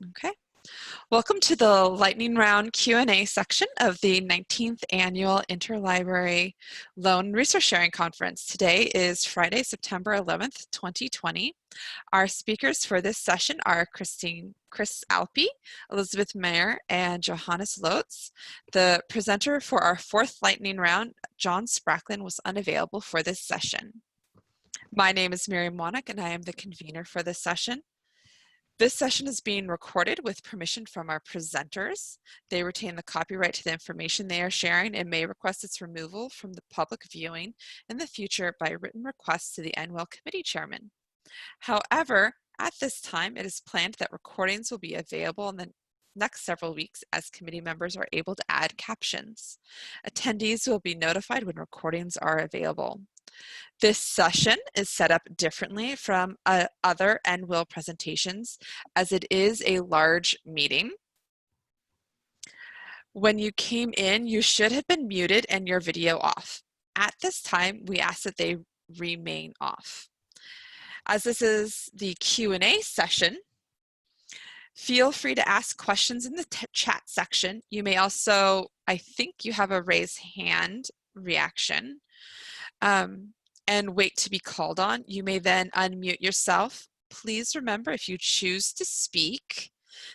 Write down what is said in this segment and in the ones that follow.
Okay. Welcome to the lightning round Q&A section of the 19th Annual Interlibrary Loan Resource Sharing Conference. Today is Friday, September 11th, 2020. Our speakers for this session are Kris Alpi, Elizabeth Meyer, and Johannes Loetz. The presenter for our fourth lightning round, John Spracklin, was unavailable for this session. My name is Miriam Wnuk, and I am the convener for this session. This session is being recorded with permission from our presenters. They retain the copyright to the information they are sharing and may request its removal from the public viewing in the future by written request to the NWILL committee chairman. However, at this time, it is planned that recordings will be available in the next several weeks as committee members are able to add captions. Attendees will be notified when recordings are available. This session is set up differently from other NWILL presentations as it is a large meeting. When you came in, you should have been muted and your video off. At this time, we ask that they remain off. As this is the Q&A session, feel free to ask questions in the chat section. You may also, I think you have a raise hand reaction. And wait to be called on. You may then unmute yourself. Please remember, if you choose to speak,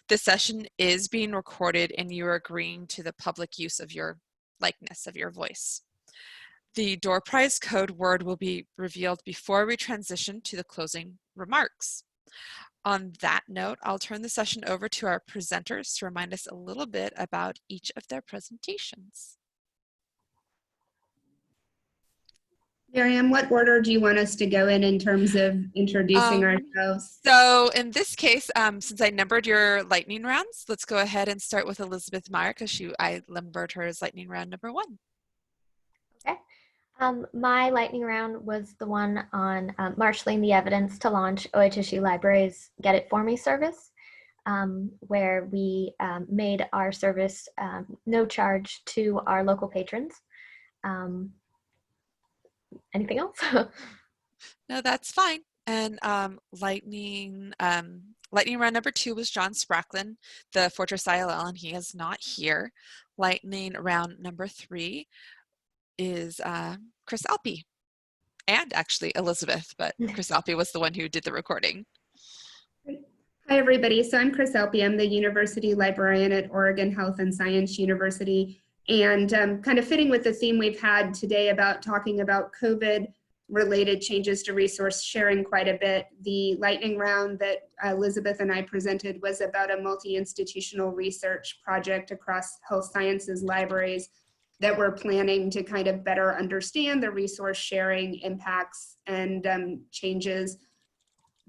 the session is being recorded and you are agreeing to the public use of your likeness, of your voice. The door prize code word will be revealed before we transition to the closing remarks. On that note, I'll turn the session over to our presenters to remind us a little bit about each of their presentations. Miriam, what order do you want us to go in terms of introducing ourselves? So in this case, since I numbered your lightning rounds, let's go ahead and start with Elizabeth Meyer because I numbered her as lightning round number 1. Okay. My lightning round was the one on marshaling the evidence to launch OHSU Library's Get It For Me service, where we made our service no charge to our local patrons. Anything else? No, that's fine. And lightning round number 2 was John Spracklin, the Fortress ILL, and he is not here. Lightning round number 3 is Kris Alpi, and actually Elizabeth, but Kris Alpi was the one who did the recording. Hi, everybody. So I'm Kris Alpi. I'm the University Librarian at Oregon Health and Science University. And kind of fitting with the theme we've had today about talking about COVID-related changes to resource sharing quite a bit, the lightning round that Elizabeth and I presented was about a multi-institutional research project across health sciences libraries that we're planning to kind of better understand the resource sharing impacts and changes,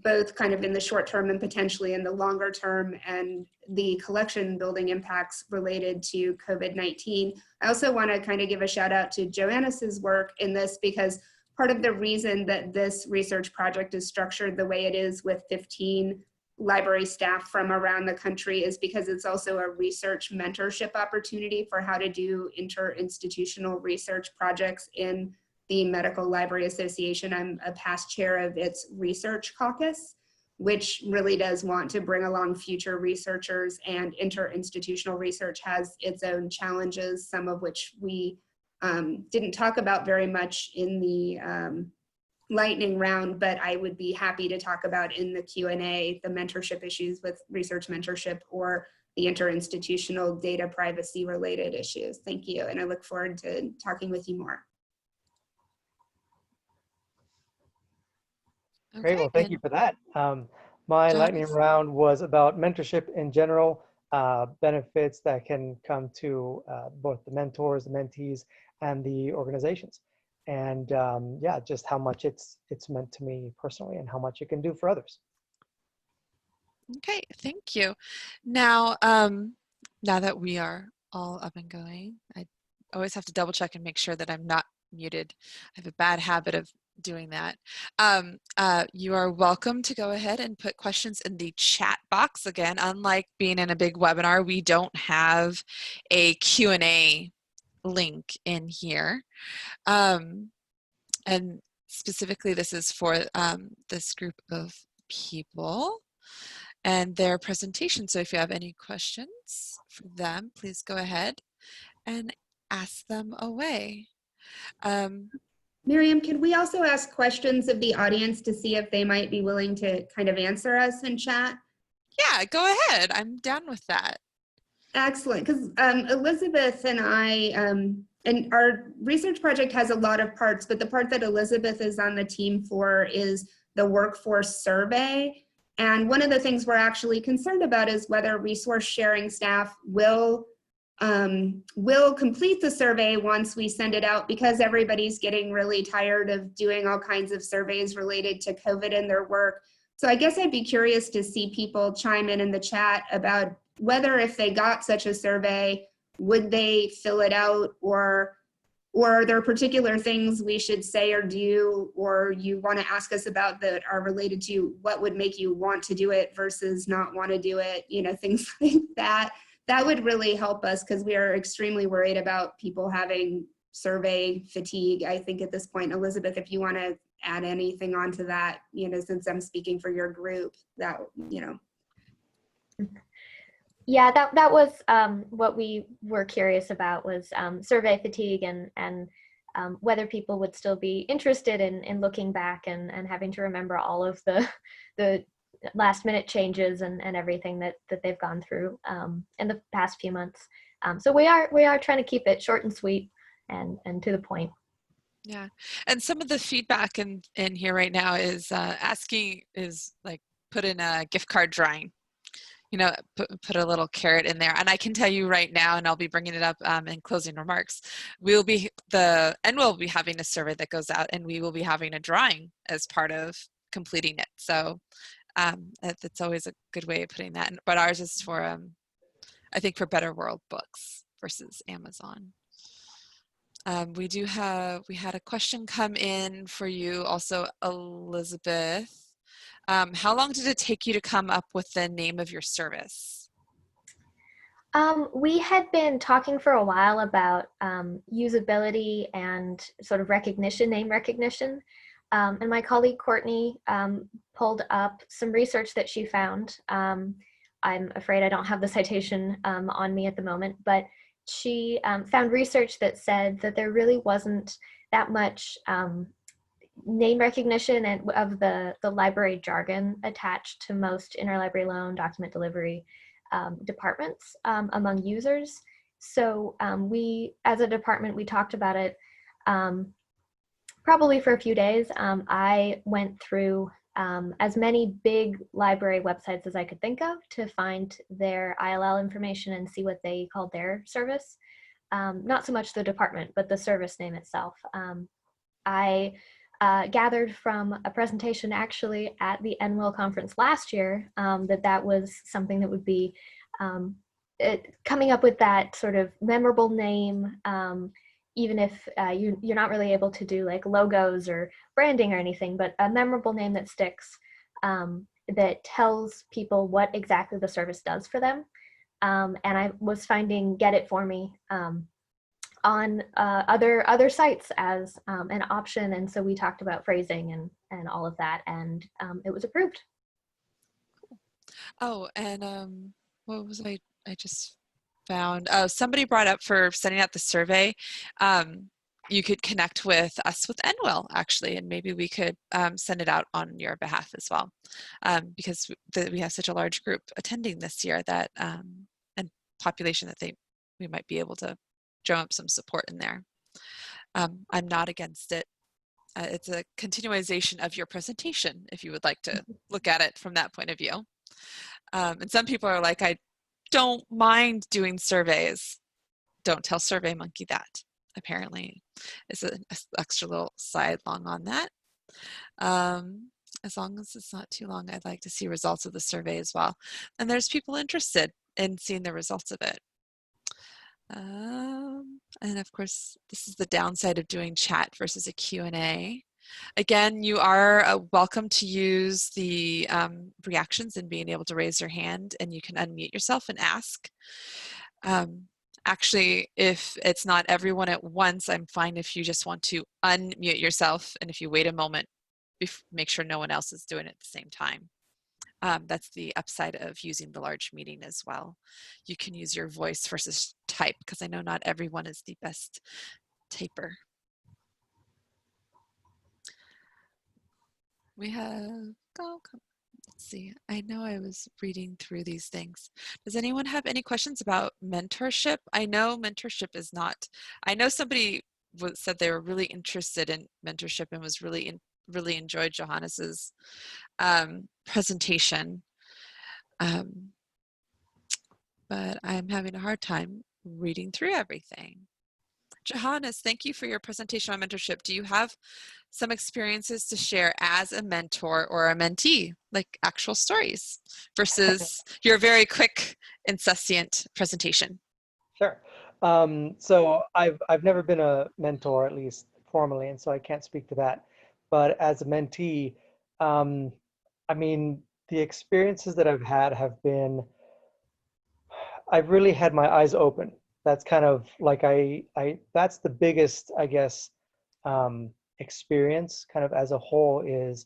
both kind of in the short term and potentially in the longer term, and the collection building impacts related to COVID-19. I also want to kind of give a shout out to Johannes's work in this, because part of the reason that this research project is structured the way it is with 15 library staff from around the country is because it's also a research mentorship opportunity for how to do interinstitutional research projects in the Medical Library Association. I'm a past chair of its research caucus, which really does want to bring along future researchers, and interinstitutional research has its own challenges, some of which we didn't talk about very much in the lightning round, but I would be happy to talk about in the Q&A, the mentorship issues with research mentorship or the interinstitutional data privacy related issues. Thank you, and I look forward to talking with you more. Okay, great, well, thank you for that. My lightning round was about mentorship in general, benefits that can come to both the mentors, the mentees, and the organizations. And yeah, just how much it's meant to me personally and how much it can do for others. Okay, thank you. Now, now that we are all up and going, I always have to double check and make sure that I'm not muted. I have a bad habit of doing that. You are welcome to go ahead and put questions in the chat box. Again, unlike being in a big webinar, we don't have a Q&A link in here. And specifically, this is for this group of people. and their presentation. So if you have any questions for them, please go ahead and ask them away. Miriam, can we also ask questions of the audience to see if they might be willing to kind of answer us in chat? Yeah, go ahead. I'm down with that. Excellent, because Elizabeth and I, and our research project has a lot of parts, but the part that Elizabeth is on the team for is the workforce survey. And one of the things we're actually concerned about is whether resource sharing staff will complete the survey once we send it out, because everybody's getting really tired of doing all kinds of surveys related to COVID in their work. So I guess I'd be curious to see people chime in the chat about whether if they got such a survey, would they fill it out, or are there particular things we should say or do, or you want to ask us about that are related to what would make you want to do it versus not want to do it, you know, things like that. That would really help us, because we are extremely worried about people having survey fatigue. I think at this point, Elizabeth, if you want to add anything onto that, you know, since I'm speaking for your group, that, you know. Yeah, that was what we were curious about, was survey fatigue and whether people would still be interested in looking back and having to remember all of the last minute changes and everything that they've gone through in the past few months. So we are trying to keep it short and sweet and to the point. Yeah, and some of the feedback in here right now is asking is like, put in a gift card drawing. You know, put a little carrot in there. And I can tell you right now, and I'll be bringing it up in closing remarks, the NWILL will be having a survey that goes out, and we will be having a drawing as part of completing it. So that's always a good way of putting that. But ours is for, I think, for Better World Books versus Amazon. We had a question come in for you also, Elizabeth. How long did it take you to come up with the name of your service? We had been talking for a while about usability and sort of name recognition. And my colleague Courtney pulled up some research that she found. I'm afraid I don't have the citation on me at the moment, but she found research that said that there really wasn't that much name recognition of the library jargon attached to most interlibrary loan document delivery departments among users. So we, as a department, we talked about it probably for a few days. I went through as many big library websites as I could think of to find their ILL information and see what they called their service. Not so much the department, but the service name itself. I gathered from a presentation actually at the NWILL conference last year that was something that would be coming up with that sort of memorable name, even if you're not really able to do like logos or branding or anything, but a memorable name that sticks, that tells people what exactly the service does for them. And I was finding Get It For Me on other sites as an option, and so we talked about phrasing and all of that, and it was approved. Oh, and what was I just found? Oh, somebody brought up for sending out the survey. You could connect with us with NWILL actually, and maybe we could send it out on your behalf as well, because we have such a large group attending this year that and population that we might be able to drum up some support in there. I'm not against it. It's a continuation of your presentation if you would like to look at it from that point of view. And some people are like, I don't mind doing surveys. Don't tell SurveyMonkey that. Apparently, it's an extra little sidelong on that. As long as it's not too long, I'd like to see results of the survey as well. And there's people interested in seeing the results of it. And of course, this is the downside of doing chat versus a Q&A. Again, you are welcome to use the reactions and being able to raise your hand, and you can unmute yourself and ask. Actually, if it's not everyone at once, I'm fine if you just want to unmute yourself, and if you wait a moment, make sure no one else is doing it at the same time. That's the upside of using the large meeting as well. You can use your voice versus type, because I know not everyone is the best typer. We have, let's see, I know I was reading through these things. Does anyone have any questions about mentorship? I know mentorship is not, I know somebody said they were really interested in mentorship and was really enjoyed Johannes's presentation. But I'm having a hard time reading through everything. Johannes, thank you for your presentation on mentorship. Do you have some experiences to share as a mentor or a mentee, like actual stories, versus your very quick, insouciant presentation? Sure. So I've never been a mentor, at least formally, and so I can't speak to that. But as a mentee, I mean, the experiences that I've had have been, I've really had my eyes open. That's kind of like that's the biggest, I guess, experience kind of as a whole is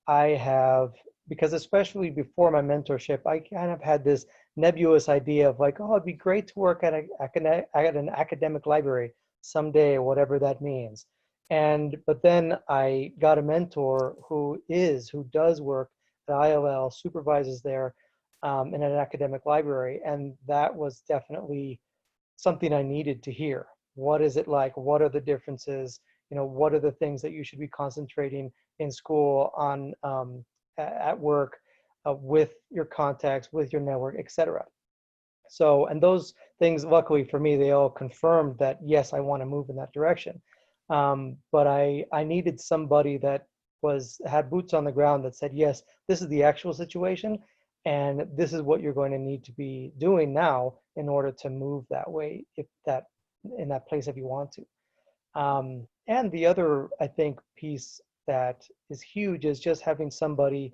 I have, because especially before my mentorship, I kind of had this nebulous idea of like, oh, it'd be great to work at an academic library someday, whatever that means. But then I got a mentor who does work at ILL, supervises there in an academic library, and that was definitely something I needed to hear. What is it like? What are the differences? You know, what are the things that you should be concentrating in school on, at work, with your contacts, with your network, etc. So, and those things, luckily for me, they all confirmed that yes, I want to move in that direction. But I needed somebody that had boots on the ground that said, yes, this is the actual situation, and this is what you're going to need to be doing now in order to move that way, in that place if you want to. And the other, I think, piece that is huge is just having somebody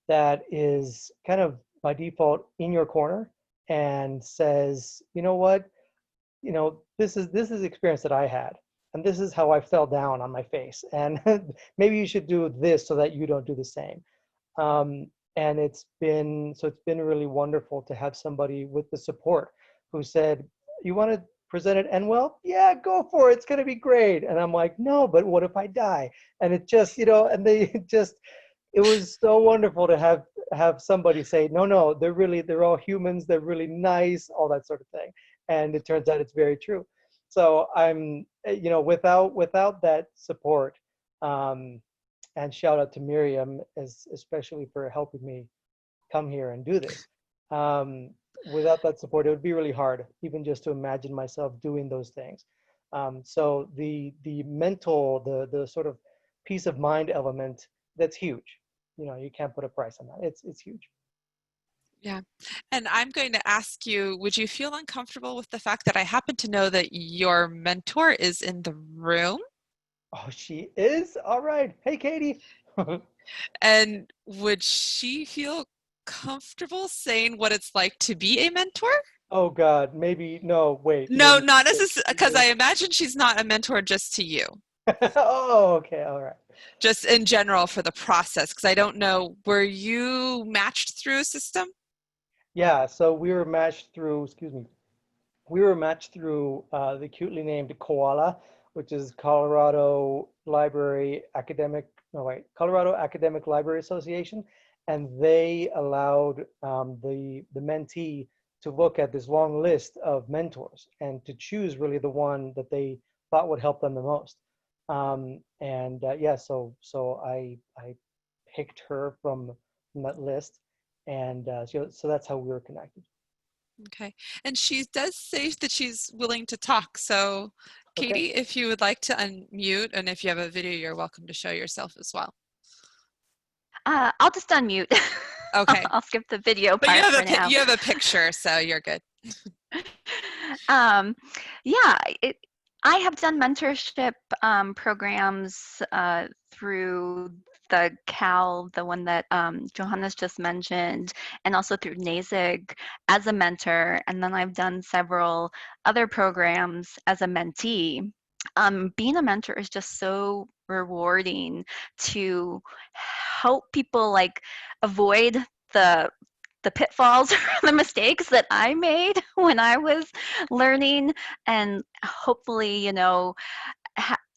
that is kind of by default in your corner and says, you know what, this is the experience that I had, and this is how I fell down on my face, and maybe you should do this so that you don't do the same. And it's been really wonderful to have somebody with the support who said, you want to present at NWILL? Yeah, go for it. It's going to be great. And I'm like, no, but what if I die? And it just, and they just, it was so wonderful to have somebody say, no, they're all humans. They're really nice, all that sort of thing. And it turns out it's very true. So I'm, without that support, and shout out to Miriam, especially for helping me come here and do this. Without that support, it would be really hard, even just to imagine myself doing those things. So the mental, the sort of peace of mind element, that's huge. You can't put a price on that. It's huge. Yeah. And I'm going to ask you, would you feel uncomfortable with the fact that I happen to know that your mentor is in the room? Oh, she is? All right. Hey, Katie. And would she feel comfortable saying what it's like to be a mentor? Oh, God. Maybe. No, wait. No, Maybe. not necessarily, because I imagine she's not a mentor just to you. Oh, okay. All right. Just in general for the process, because I don't know, were you matched through a system? Yeah, so we were matched through, the cutely named Koala, which is Colorado Academic Library Association, and they allowed the mentee to look at this long list of mentors and to choose really the one that they thought would help them the most. So I picked her from that list, and so that's how we were connected. Okay. And she does say that she's willing to talk. So Katie, Okay. if you would like to unmute, and if you have a video, you're welcome to show yourself as well. I'll just unmute. Okay. I'll skip the video But part for now. you have a picture, so you're good. I have done mentorship programs through the CAL, the one that Johannes just mentioned, and also through NASIG as a mentor. And then I've done several other programs as a mentee. Being a mentor is just so rewarding to help people avoid the pitfalls, the mistakes that I made when I was learning, and hopefully, you know,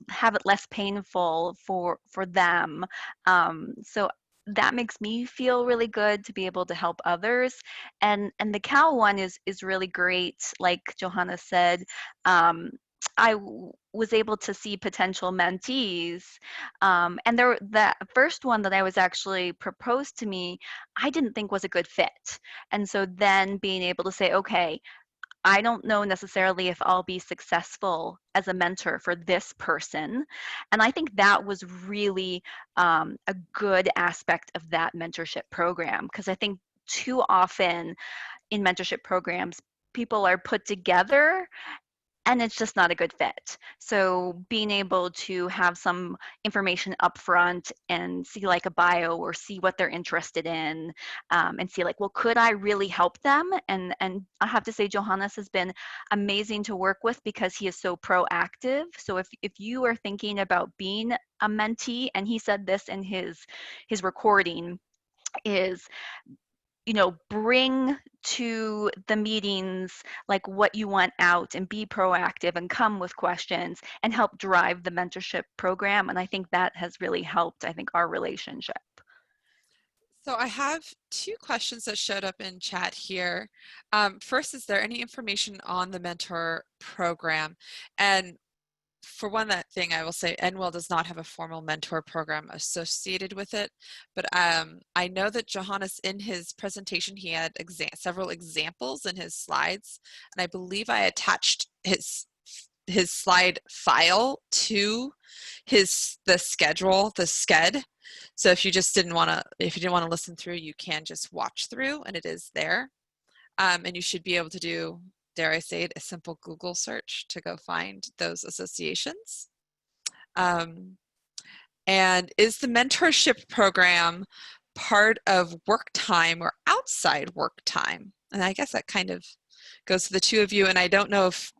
have it less painful for them. So that makes me feel really good to be able to help others. And the cow one is really great. Like Johannes said, was able to see potential mentees, and the first one that I was actually proposed to me, I didn't think was a good fit. And so then being able to say, okay, I don't know necessarily if I'll be successful as a mentor for this person. And I think that was really a good aspect of that mentorship program, because I think too often in mentorship programs, people are put together and it's just not a good fit. So being able to have some information up front and see like a bio or see what they're interested in, and see like, well, could I really help them? And I have to say, Johannes has been amazing to work with because he is so proactive. So if you are thinking about being a mentee, and he said this in his recording, is, you know, bring to the meetings like what you want out and be proactive and come with questions and help drive the mentorship program. And I think that has really helped, I think, our relationship. So I have two questions that showed up in chat here. First, is there any information on the mentor program? And for one, that thing I will say, NWILL does not have a formal mentor program associated with it, but I know that Johannes, in his presentation, he had several examples in his slides, and I believe I attached his slide file to the schedule, the sched. So if you just didn't want to listen through, you can just watch through, and it is there. And you should be able to do, dare I say it, a simple Google search to go find those associations. And is the mentorship program part of work time or outside work time? And I guess that kind of goes to the two of you. And I don't know if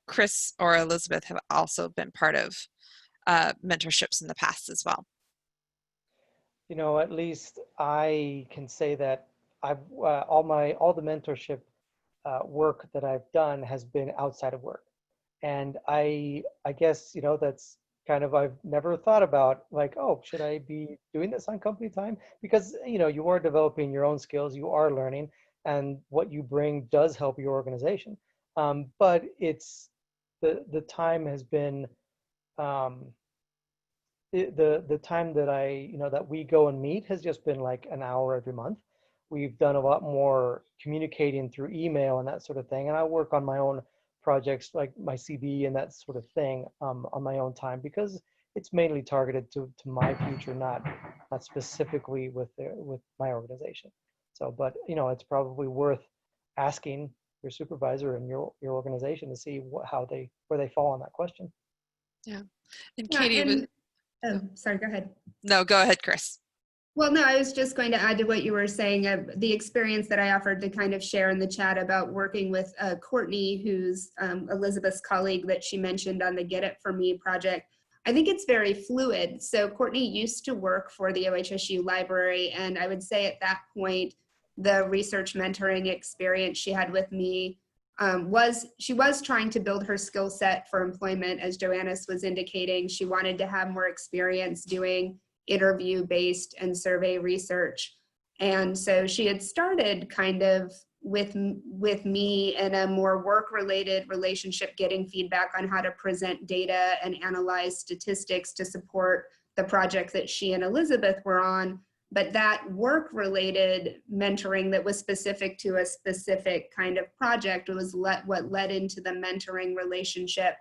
Kris or Elizabeth have also been part of mentorships in the past as well. You know, at least I can say that I've all the mentorship work that I've done has been outside of work. And I guess, you know, that's kind of, I've never thought about like, oh, should I be doing this on company time? Because, you know, you are developing your own skills, you are learning, and what you bring does help your organization. But it's, the time has been, the time that that we go and meet has just been like an hour every month. We've done a lot more communicating through email and that sort of thing. And I work on my own projects like my CV and that sort of thing on my own time, because it's mainly targeted to my future, not specifically with my organization. So, but you know, it's probably worth asking your supervisor and your organization to see where they fall on that question. Yeah. And Katie, oh, sorry, go ahead. No, go ahead, Kris. Well, no, I was just going to add to what you were saying, the experience that I offered to kind of share in the chat about working with Courtney, who's Elizabeth's colleague that she mentioned on the Get It For Me project. I think it's very fluid. So Courtney used to work for the OHSU library, and I would say at that point, the research mentoring experience she had with me she was trying to build her skill set for employment, as Johannes was indicating. She wanted to have more experience doing interview-based and survey research. And so she had started kind of with me in a more work-related relationship, getting feedback on how to present data and analyze statistics to support the project that she and Elizabeth were on. But that work-related mentoring that was specific to a specific kind of project was what led into the mentoring relationship,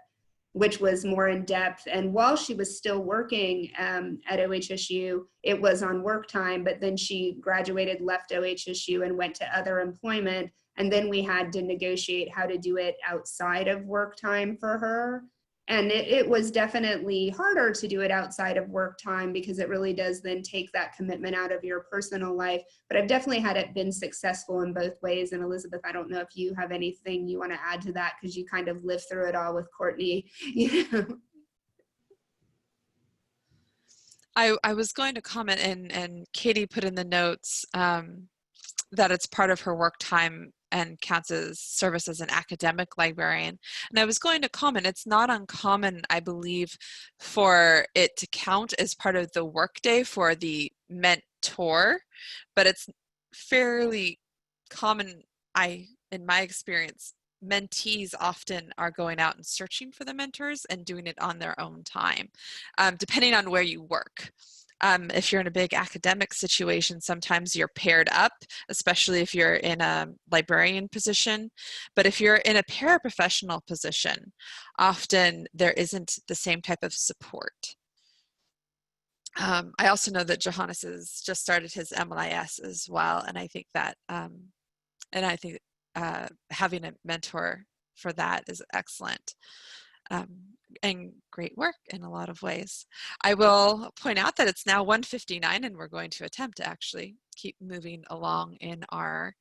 which was more in depth. And while she was still working at OHSU, it was on work time, but then she graduated, left OHSU and went to other employment. And then we had to negotiate how to do it outside of work time for her. And it was definitely harder to do it outside of work time, because it really does then take that commitment out of your personal life. But I've definitely had it been successful in both ways. And Elizabeth, I don't know if you have anything you want to add to that, because you kind of lived through it all with Courtney. You know? I was going to comment, and Katie put in the notes, that it's part of her work time and counts as service as an academic librarian. And I was going to comment, it's not uncommon, I believe, for it to count as part of the workday for the mentor, but it's fairly common, in my experience, mentees often are going out and searching for the mentors and doing it on their own time, depending on where you work. If you're in a big academic situation, sometimes you're paired up, especially if you're in a librarian position. But if you're in a paraprofessional position, often there isn't the same type of support. I also know that Johannes has just started his MLIS as well, and I think that having a mentor for that is excellent. And great work in a lot of ways. I will point out that it's now 1:59 and we're going to attempt to actually keep moving along in our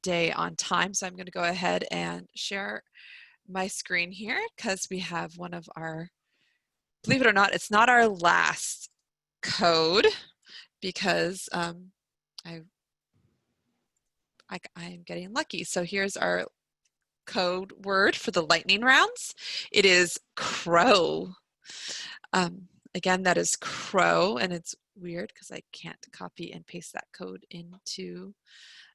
day on time. So I'm going to go ahead and share my screen here because we have one of our, believe it or not, it's not our last code because I'm getting lucky. So here's our code word for the lightning rounds. It is crow. Again, that is crow, and it's weird because I can't copy and paste that code into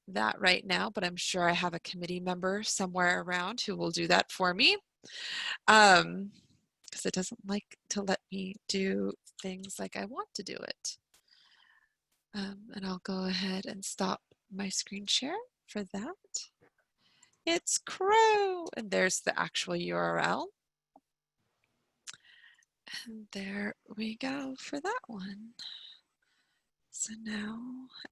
that right now, but I'm sure I have a committee member somewhere around who will do that for me, because it doesn't like to let me do things like I want to do it. And I'll go ahead and stop my screen share for that. It's crow, and there's the actual URL. And there we go for that one. So now,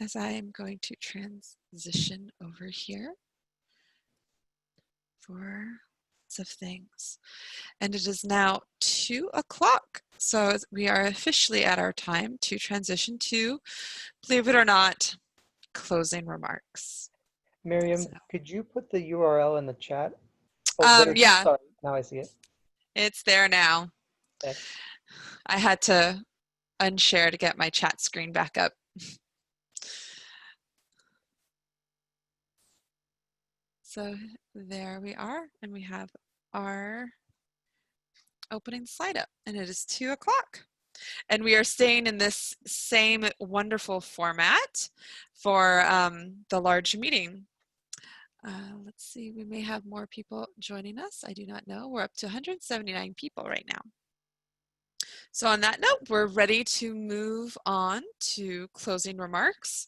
as I am going to transition over here for lots of things, and it is now 2 o'clock. So we are officially at our time to transition to, believe it or not, closing remarks. Miriam, So, could you put the URL in the chat? Oh, yeah, sorry, now I see it. it's there now. Thanks. I had to unshare to get my chat screen back up. So there we are, and we have our opening slide up, and it is 2 o'clock. And we are staying in this same wonderful format for the large meeting. Let's see, we may have more people joining us. I do not know. We're up to 179 people right now. So on that note, we're ready to move on to closing remarks.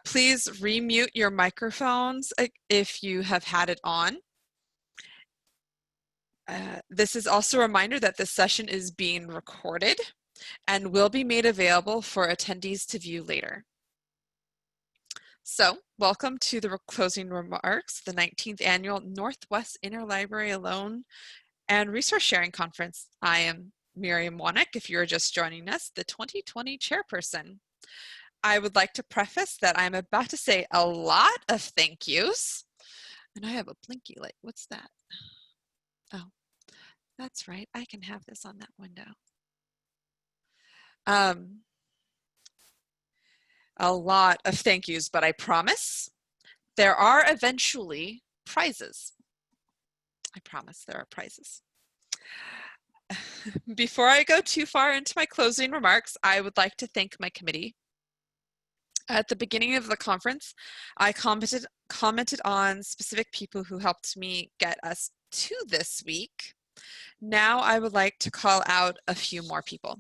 Please remute your microphones if you have had it on. This is also a reminder that this session is being recorded and will be made available for attendees to view later. So, welcome to the closing remarks, the 19th Annual Northwest Interlibrary Loan and Resource Sharing Conference. I am Miriam Wnuk, if you're just joining us, the 2020 chairperson. I would like to preface that I'm about to say a lot of thank yous. And I have a blinky light. What's that? Oh, that's right. I can have this on that window. A lot of thank yous, but I promise there are eventually prizes. I promise there are prizes. Before I go too far into my closing remarks, I would like to thank my committee. At the beginning of the conference, I commented on specific people who helped me get us to this week. Now I would like to call out a few more people.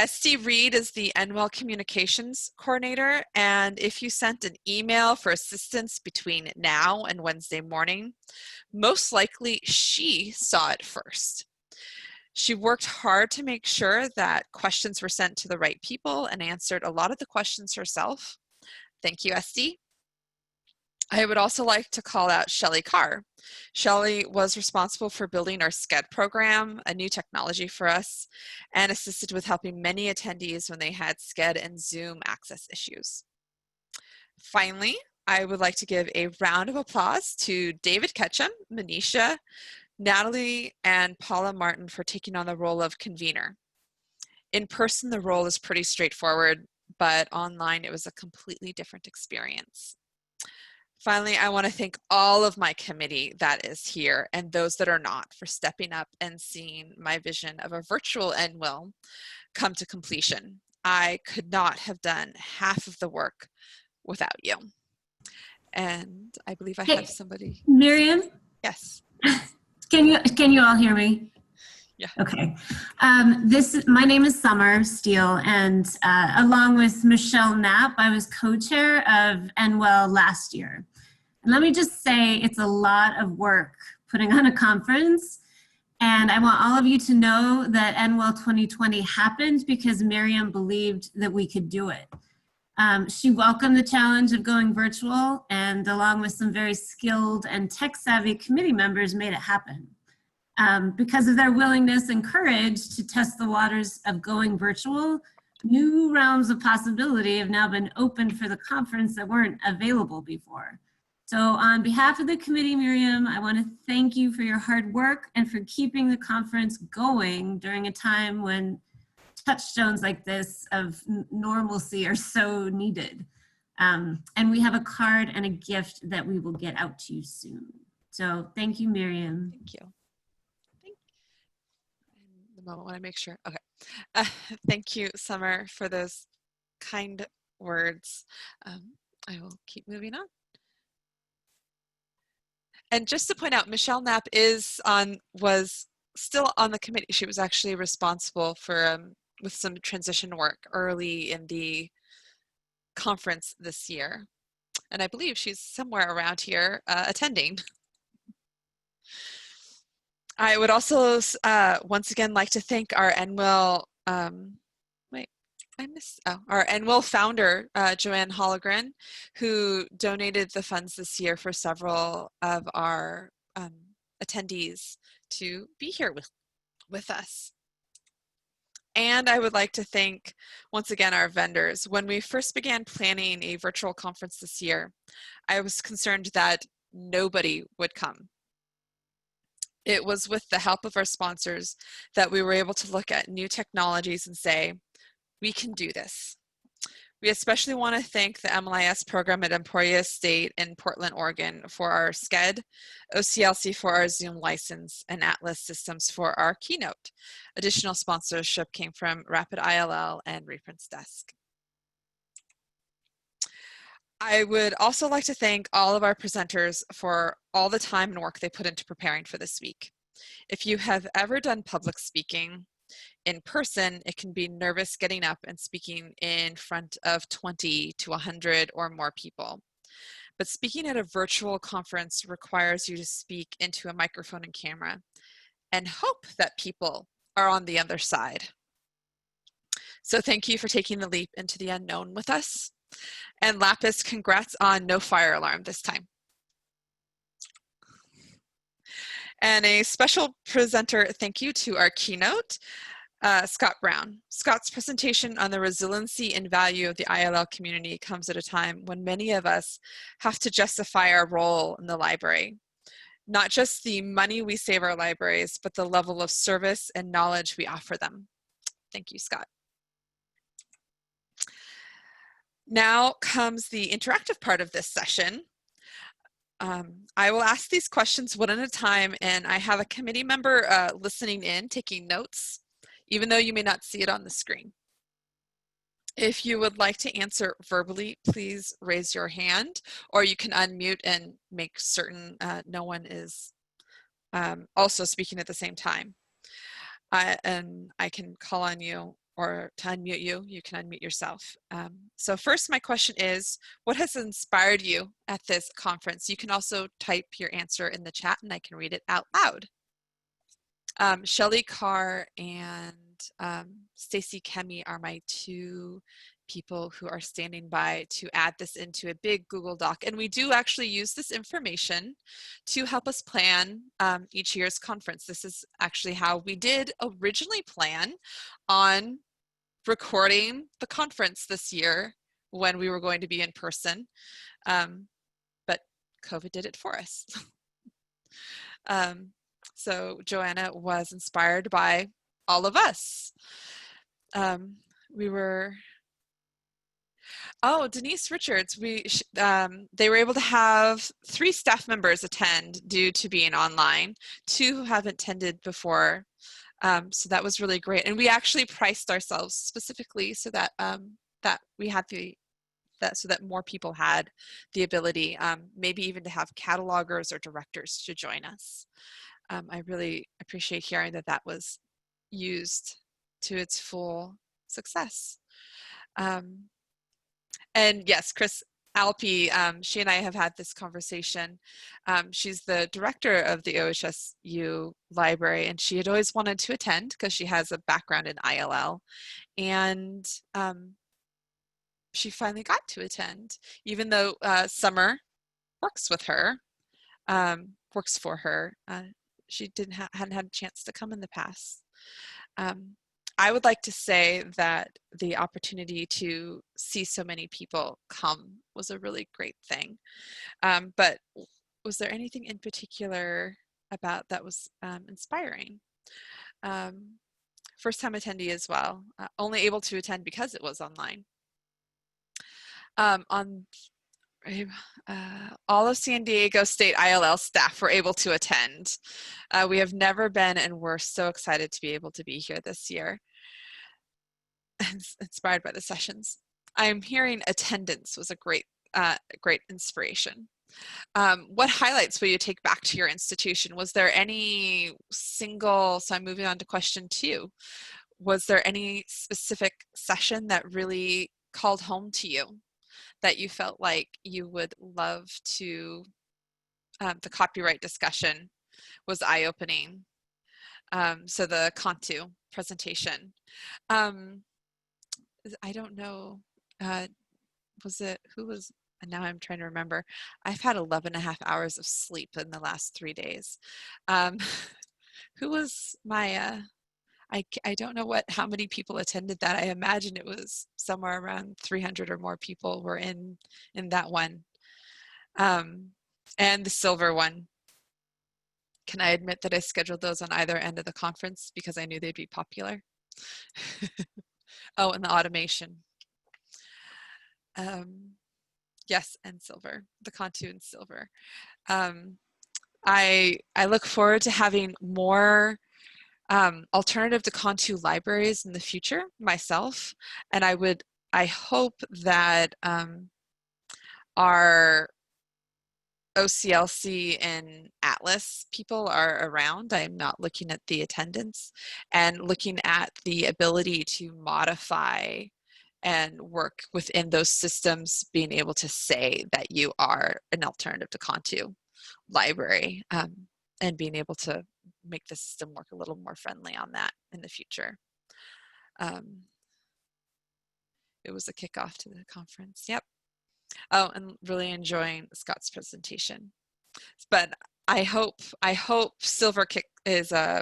St. Reed is the NWILL communications coordinator, and if you sent an email for assistance between now and Wednesday morning, most likely she saw it first. She worked hard to make sure that questions were sent to the right people and answered a lot of the questions herself. Thank you, SD. I would also like to call out Shelley Carr. Shelley was responsible for building our SCED program, a new technology for us, and assisted with helping many attendees when they had SCED and Zoom access issues. Finally, I would like to give a round of applause to David Ketchum, Manisha, Natalie, and Paula Martin for taking on the role of convener. In person, the role is pretty straightforward. but online it was a completely different experience. Finally, I want to thank all of my committee that is here and those that are not for stepping up and seeing my vision of a virtual NWILL come to completion. I could not have done half of the work without you. And I believe I have somebody. Miriam? Yes. Can you all hear me? Yeah. Okay. My name is Summer Steele, and along with Michelle Knapp, I was co-chair of NWILL last year. And let me just say, it's a lot of work putting on a conference. And I want all of you to know that NWILL 2020 happened because Miriam believed that we could do it. She welcomed the challenge of going virtual, and along with some very skilled and tech-savvy committee members, made it happen. Because of their willingness and courage to test the waters of going virtual, new realms of possibility have now been opened for the conference that weren't available before. So on behalf of the committee, Miriam, I want to thank you for your hard work and for keeping the conference going during a time when touchstones like this of normalcy are so needed. And we have a card and a gift that we will get out to you soon. So thank you, Miriam. Thank you. The moment when I make sure. Okay. Thank you, Summer, for those kind words. I will keep moving on. And just to point out, Michelle Knapp was still on the committee. She was actually responsible for with some transition work early in the conference this year. And I believe she's somewhere around here attending. I would also once again like to thank our NWILL, our NWILL founder, Joanne Hollegren, who donated the funds this year for several of our attendees to be here with us. And I would like to thank, once again, our vendors. When we first began planning a virtual conference this year, I was concerned that nobody would come. It was with the help of our sponsors that we were able to look at new technologies and say, we can do this. We especially want to thank the MLIS program at Emporia State in Portland, Oregon for our SCED, OCLC for our Zoom license, and Atlas Systems for our keynote. Additional sponsorship came from Rapid ILL and Reprint's Desk. I would also like to thank all of our presenters for all the time and work they put into preparing for this week. If you have ever done public speaking in person, it can be nervous getting up and speaking in front of 20 to 100 or more people. But speaking at a virtual conference requires you to speak into a microphone and camera and hope that people are on the other side. So thank you for taking the leap into the unknown with us. And Lapis, congrats on no fire alarm this time. And a special presenter thank you to our keynote, Scott Brown. Scott's presentation on the resiliency and value of the ILL community comes at a time when many of us have to justify our role in the library. Not just the money we save our libraries, but the level of service and knowledge we offer them. Thank you, Scott. Now comes the interactive part of this session. I will ask these questions one at a time, and I have a committee member listening in, taking notes, even though you may not see it on the screen. If you would like to answer verbally, please raise your hand, or you can unmute and make certain no one is also speaking at the same time. And I can call on you, or to unmute you, you can unmute yourself. So first, my question is, what has inspired you at this conference? You can also type your answer in the chat and I can read it out loud. Shelley Carr and Stacy Kemi are my two people who are standing by to add this into a big Google Doc. And we do actually use this information to help us plan each year's conference. This is actually how we did originally plan on recording the conference this year when we were going to be in person, but COVID did it for us. So Joanna was inspired by all of us. We were Oh, Denise Richards, they were able to have 3 staff members attend due to being online, 2 who haven't attended before. So that was really great. And we actually priced ourselves specifically so that that we had so that more people had the ability, maybe even to have catalogers or directors to join us. I really appreciate hearing that that was used to its full success. And yes, Kris, Alpi, she and I have had this conversation. She's the director of the OHSU library, and she had always wanted to attend because she has a background in ILL. And she finally got to attend, even though Summer works with her, works for her. She hadn't had a chance to come in the past. I would like to say that the opportunity to see so many people come was a really great thing. But was there anything in particular about that was inspiring? First time attendee as well, only able to attend because it was online. All of San Diego State ILL staff were able to attend. We have never been, and we're so excited to be able to be here this year. Inspired by the sessions. I'm hearing attendance was a great inspiration. What highlights will you take back to your institution? Was there any single, so I'm moving on to question 2. Was there any specific session that really called home to you, that you felt like you would love to, the copyright discussion was eye-opening. So the Cantu presentation. I don't know, who was, and now I'm trying to remember. I've had 11.5 hours of sleep in the last 3 days. Who was Maya? I don't know how many people attended that. I imagine it was somewhere around 300 or more people were in that one. And the silver one. Can I admit that I scheduled those on either end of the conference because I knew they'd be popular? Oh, and the automation. Yes, and silver, the Cantu and silver. I look forward to having more alternative to Cantu libraries in the future myself, and I hope that our OCLC and Atlas people are around. I'm not looking at the attendance and looking at the ability to modify and work within those systems, being able to say that you are an alternative to Cantu library, and being able to make the system work a little more friendly on that in the future. It was a kickoff to the conference. Yep. Oh, and really enjoying Scott's presentation. But I hope Silver Kick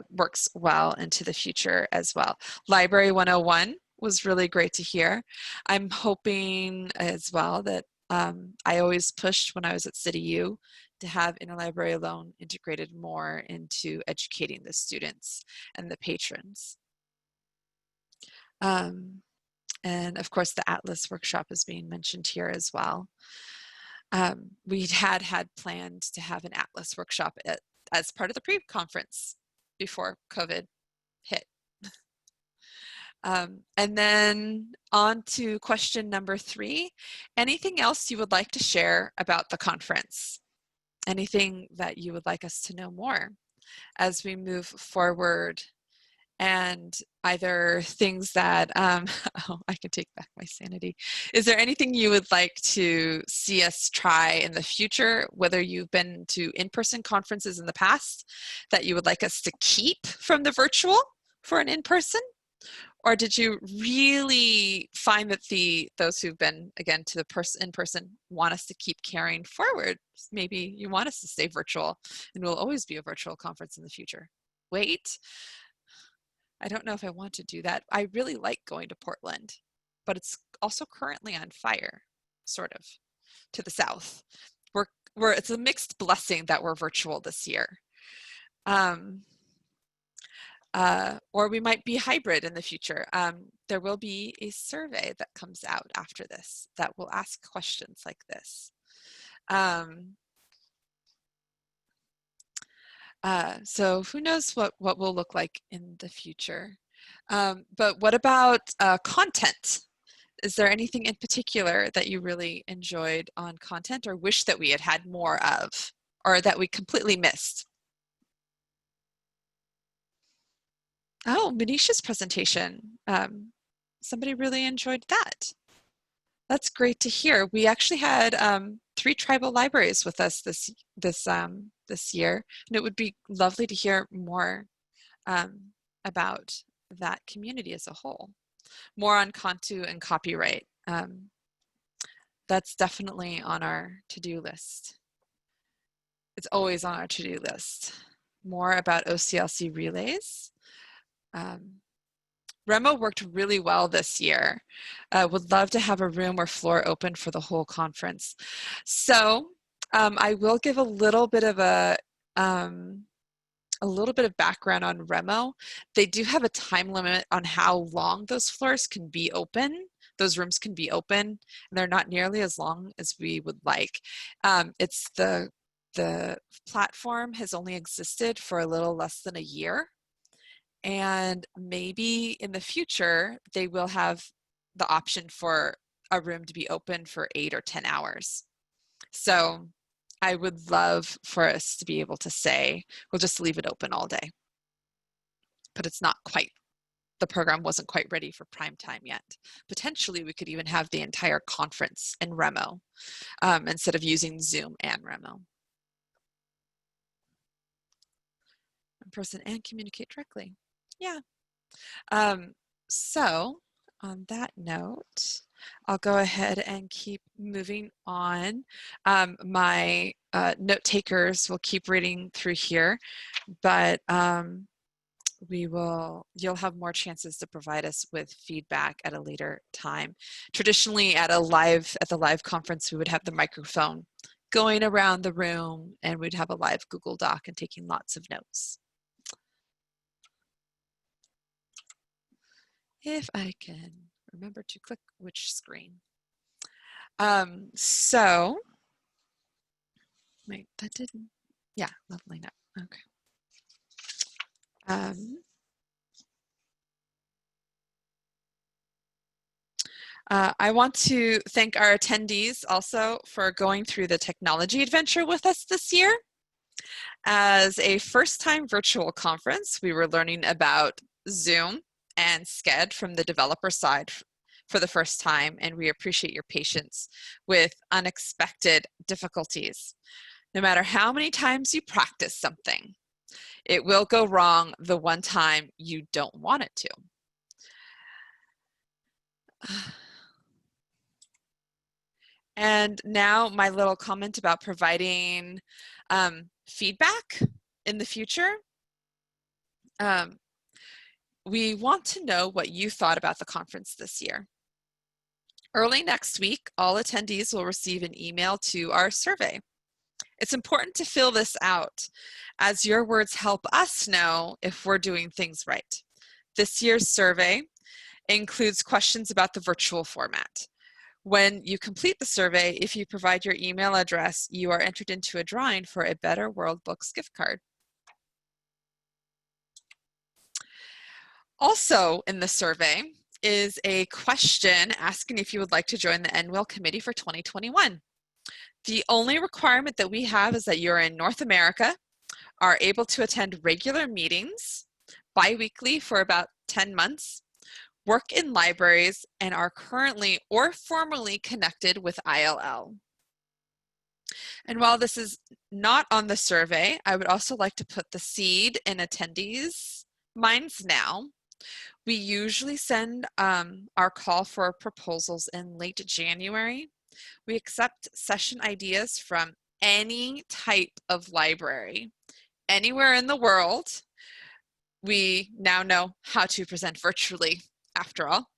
works well into the future as well. Library 101 was really great to hear. I'm hoping as well that I always pushed when I was at CityU to have interlibrary loan integrated more into educating the students and the patrons. And of course, the Atlas workshop is being mentioned here as well. We had planned to have an Atlas workshop as part of the pre-conference before COVID hit. And then on to question number 3. Anything else you would like to share about the conference? Anything that you would like us to know more as we move forward? And either things that, oh, I can take back my sanity. Is there anything you would like to see us try in the future, whether you've been to in-person conferences in the past that you would like us to keep from the virtual for an in-person? Or did you really find that those who've been, again, to the in-person want us to keep carrying forward? Maybe you want us to stay virtual and will always be a virtual conference in the future. Wait. I don't know if I want to do that. I really like going to Portland, but it's also currently on fire, sort of, to the south. It's a mixed blessing that we're virtual this year. or we might be hybrid in the future. There will be a survey that comes out after this that will ask questions like this. So who knows what will look like in the future. But what about content? Is there anything in particular that you really enjoyed on content or wish that we had had more of, or that we completely missed? Oh, Manisha's presentation. Somebody really enjoyed that. That's great to hear. We actually had 3 tribal libraries with us this year, and it would be lovely to hear more about that community as a whole. More on Kontu and copyright. That's definitely on our to-do list. It's always on our to-do list. More about OCLC relays. Remo worked really well this year. Would love to have a room or floor open for the whole conference. So I will give a little bit of background on Remo. They do have a time limit on how long those floors can be open. Those rooms can be open, and they're not nearly as long as we would like. It's the platform has only existed for a little less than a year. And maybe in the future, they will have the option for a room to be open for 8 or 10 hours. So I would love for us to be able to say, we'll just leave it open all day. But it's not quite, the program wasn't quite ready for prime time yet. Potentially, we could even have the entire conference in Remo instead of using Zoom and Remo. In person and communicate directly. Yeah. So on that note, I'll go ahead and keep moving on. My note takers will keep reading through here, but you'll have more chances to provide us with feedback at a later time. Traditionally at the live conference, we would have the microphone going around the room and we'd have a live Google Doc and taking lots of notes. If I can remember to click which screen. So, wait, that didn't, yeah, lovely note, okay. I want to thank our attendees also for going through the technology adventure with us this year. As a first-time virtual conference, we were learning about Zoom and Sched from the developer side for the first time, and we appreciate your patience with unexpected difficulties. No matter how many times you practice something, it will go wrong the one time you don't want it to. And now my little comment about providing feedback in the future. We want to know what you thought about the conference this year. Early next week, all attendees will receive an email to our survey. It's important to fill this out as your words help us know if we're doing things right. This year's survey includes questions about the virtual format. When you complete the survey, if you provide your email address, you are entered into a drawing for a Better World Books gift card. Also in the survey is a question asking if you would like to join the NWILL committee for 2021. The only requirement that we have is that you're in North America, are able to attend regular meetings bi-weekly for about 10 months, work in libraries, and are currently or formerly connected with ILL. And while this is not on the survey, I would also like to put the seed in attendees' minds now. We usually send our call for proposals in late January. We accept session ideas from any type of library, anywhere in the world. We now know how to present virtually, after all,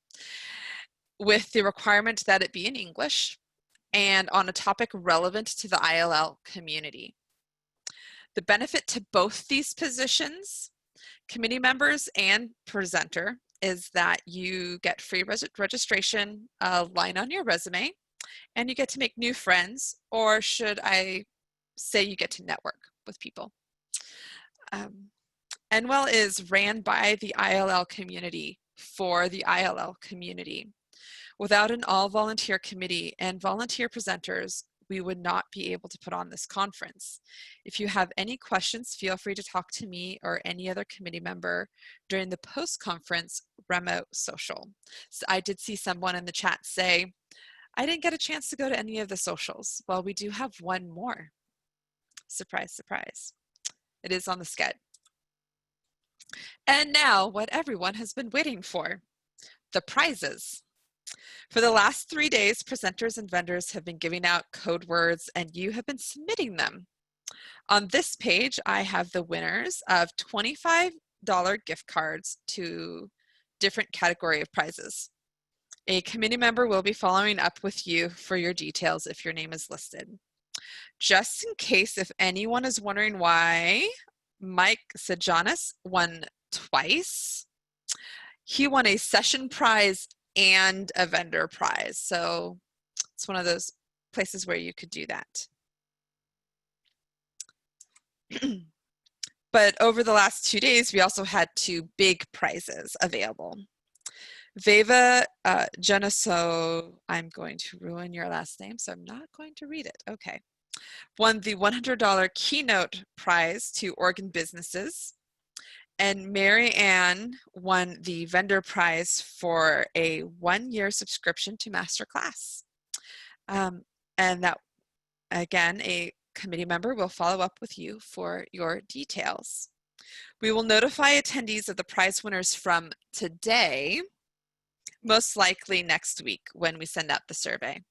with the requirement that it be in English and on a topic relevant to the ILL community. The benefit to both these positions Committee members and presenter is that you get free registration, a line on your resume, and you get to make new friends, or should I say you get to network with people. NWILL is ran by the ILL community for the ILL community. Without an all-volunteer committee and volunteer presenters, we would not be able to put on this conference. If you have any questions, feel free to talk to me or any other committee member during the post-conference remote social. So I did see someone in the chat say, I didn't get a chance to go to any of the socials. Well, we do have one more. Surprise, surprise. It is on the schedule. And now what everyone has been waiting for, the prizes. For the last 3 days, presenters and vendors have been giving out code words and you have been submitting them. On this page, I have the winners of $25 gift cards to different category of prizes. A committee member will be following up with you for your details if your name is listed. Just in case if anyone is wondering why Mike Johannes won twice, he won a session prize and a vendor prize. So it's one of those places where you could do that. But over the last 2 days, we also had 2 big prizes available. Veva Geneso, I'm going to ruin your last name, so I'm not going to read it. Okay. Won the $100 keynote prize to Oregon businesses. And Mary Ann won the vendor prize for a 1-year subscription to Masterclass. And that, again, a committee member will follow up with you for your details. We will notify attendees of the prize winners from today, most likely next week when we send out the survey.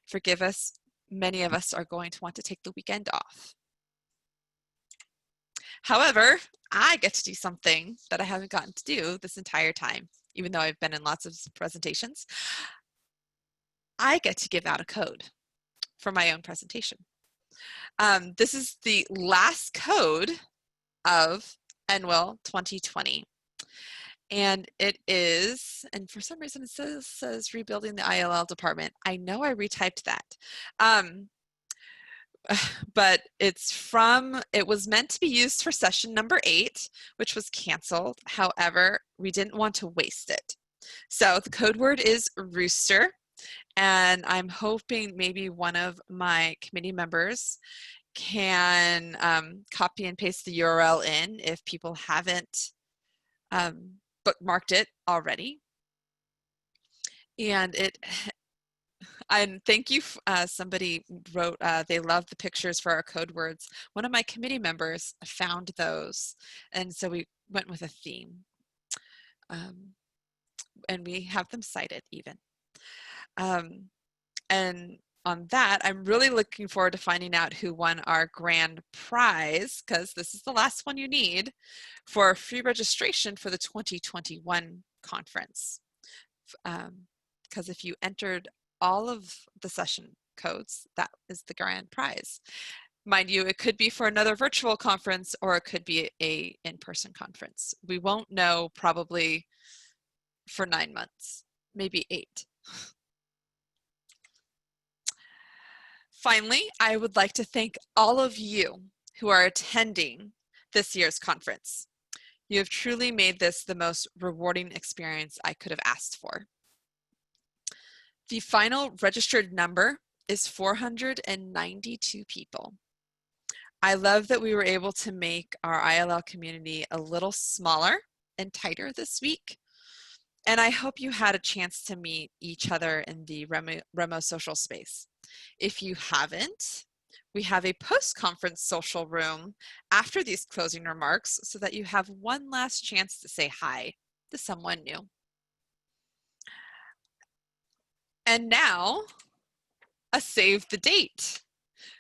Forgive us, many of us are going to want to take the weekend off. However, I get to do something that I haven't gotten to do this entire time, even though I've been in lots of presentations. I get to give out a code for my own presentation. This is the last code of NWILL 2020. And it is, and for some reason it says rebuilding the ILL department. I know I retyped that. But it was meant to be used for session number 8, which was canceled. However, we didn't want to waste it. So the code word is rooster. And I'm hoping maybe one of my committee members can copy and paste the URL in if people haven't bookmarked it already. And thank you, somebody wrote, they love the pictures for our code words. One of my committee members found those, and so we went with a theme. And we have them cited even. And on that, I'm really looking forward to finding out who won our grand prize, because this is the last one you need for free registration for the 2021 conference. Because if you entered all of the session codes, that is the grand prize. Mind you, it could be for another virtual conference or it could be a in-person conference. We won't know probably for 9 months, maybe 8. Finally, I would like to thank all of you who are attending this year's conference. You have truly made this the most rewarding experience I could have asked for. The final registered number is 492 people. I love that we were able to make our ILL community a little smaller and tighter this week. And I hope you had a chance to meet each other in the Remo social space. If you haven't, we have a post-conference social room after these closing remarks so that you have one last chance to say hi to someone new. And now, a save the date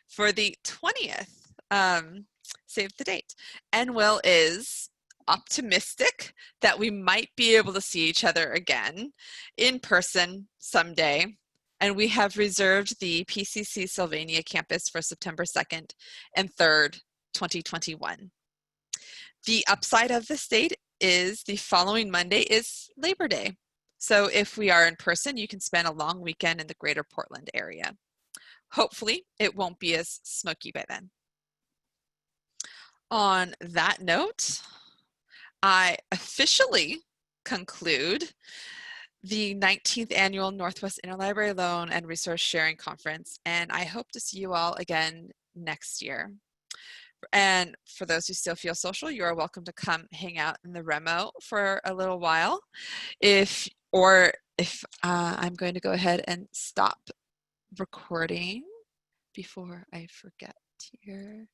for the 20th. Save the date. NWILL is optimistic that we might be able to see each other again in person someday. And we have reserved the PCC Sylvania campus for September 2nd and 3rd, 2021. The upside of this date is the following Monday is Labor Day. So if we are in person, you can spend a long weekend in the greater Portland area. Hopefully, it won't be as smoky by then. On that note, I officially conclude the 19th Annual Northwest Interlibrary Loan and Resource Sharing Conference, and I hope to see you all again next year. And for those who still feel social, you are welcome to come hang out in the Remo for a little while. If I'm going to go ahead and stop recording before I forget here.